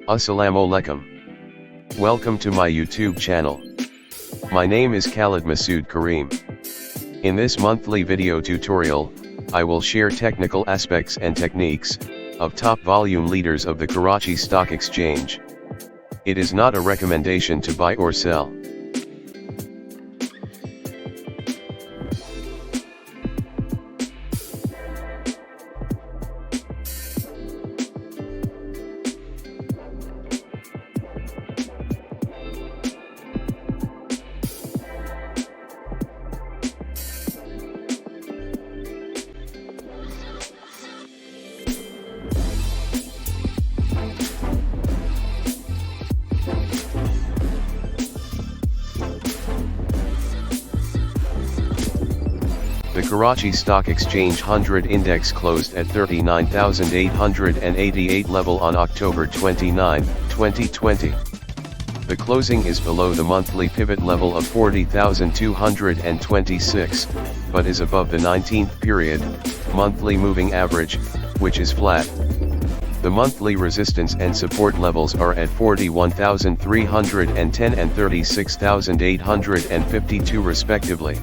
Assalamualaikum. Welcome to my YouTube channel. My name is Khalid Masood Kareem. In this monthly video tutorial, I will share technical aspects and techniques of top volume leaders of the Karachi Stock Exchange. It is not a recommendation to buy or sell. The Karachi Stock Exchange 100 Index closed at 39,888 level on October 29, 2020. The closing is below the monthly pivot level of 40,226, but is above the 19th period, monthly moving average, which is flat. The monthly resistance and support levels are at 41,310 and 36,852 respectively.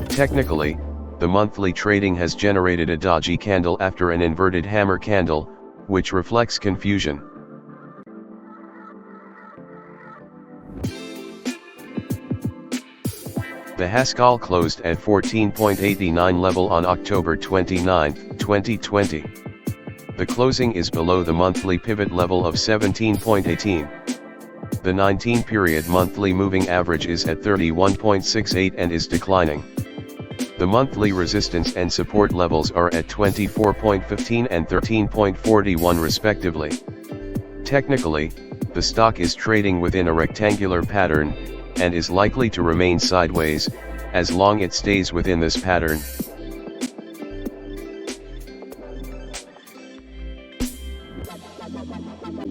Technically, the monthly trading has generated a doji candle after an inverted hammer candle, which reflects confusion. The HASCOL closed at 14.89 level on October 29, 2020. The closing is below the monthly pivot level of 17.18. The 19-period monthly moving average is at 31.68 and is declining. The monthly resistance and support levels are at 24.15 and 13.41 respectively. Technically, the stock is trading within a rectangular pattern, and is likely to remain sideways, as long it stays within this pattern.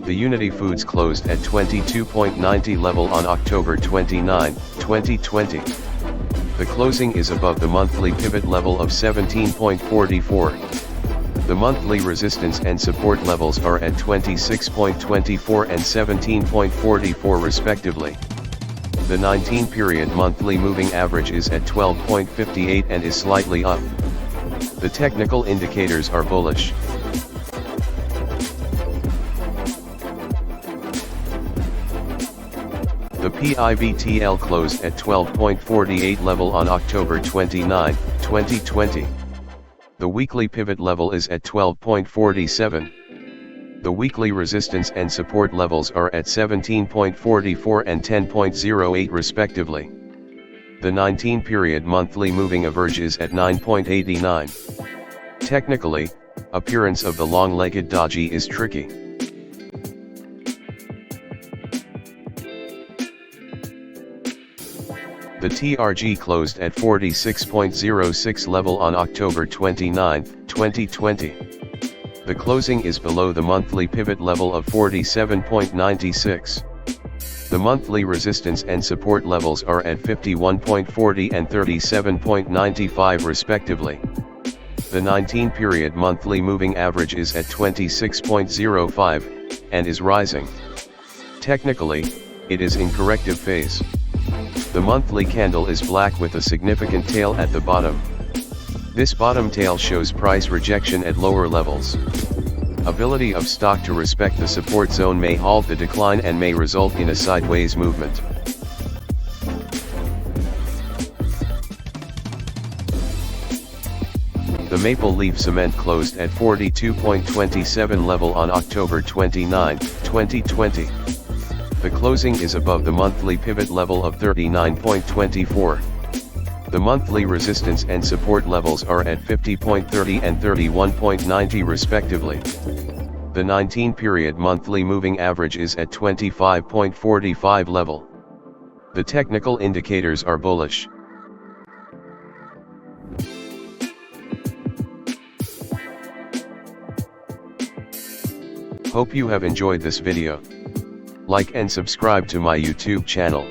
The Unity Foods closed at 22.90 level on October 29, 2020. The closing is above the monthly pivot level of 17.44. The monthly resistance and support levels are at 26.24 and 17.44 respectively. The 19-period monthly moving average is at 12.58 and is slightly up. The technical indicators are bullish. The PIBTL closed at 12.48 level on October 29, 2020. The weekly pivot level is at 12.47. The weekly resistance and support levels are at 17.44 and 10.08 respectively. The 19-period monthly moving average is at 9.89. Technically, appearance of the long-legged doji is tricky. The TRG closed at 46.06 level on October 29, 2020. The closing is below the monthly pivot level of 47.96. The monthly resistance and support levels are at 51.40 and 37.95 respectively. The 19-period monthly moving average is at 26.05, and is rising. Technically, it is in corrective phase. The monthly candle is black with a significant tail at the bottom. This bottom tail shows price rejection at lower levels. Ability of stock to respect the support zone may halt the decline and may result in a sideways movement. The Maple Leaf Cement closed at 42.27 level on October 29, 2020. The closing is above the monthly pivot level of 39.24. The monthly resistance and support levels are at 50.30 and 31.90 respectively. The 19-period monthly moving average is at 25.45 level. The technical indicators are bullish. Hope you have enjoyed this video. Like and subscribe to my YouTube channel.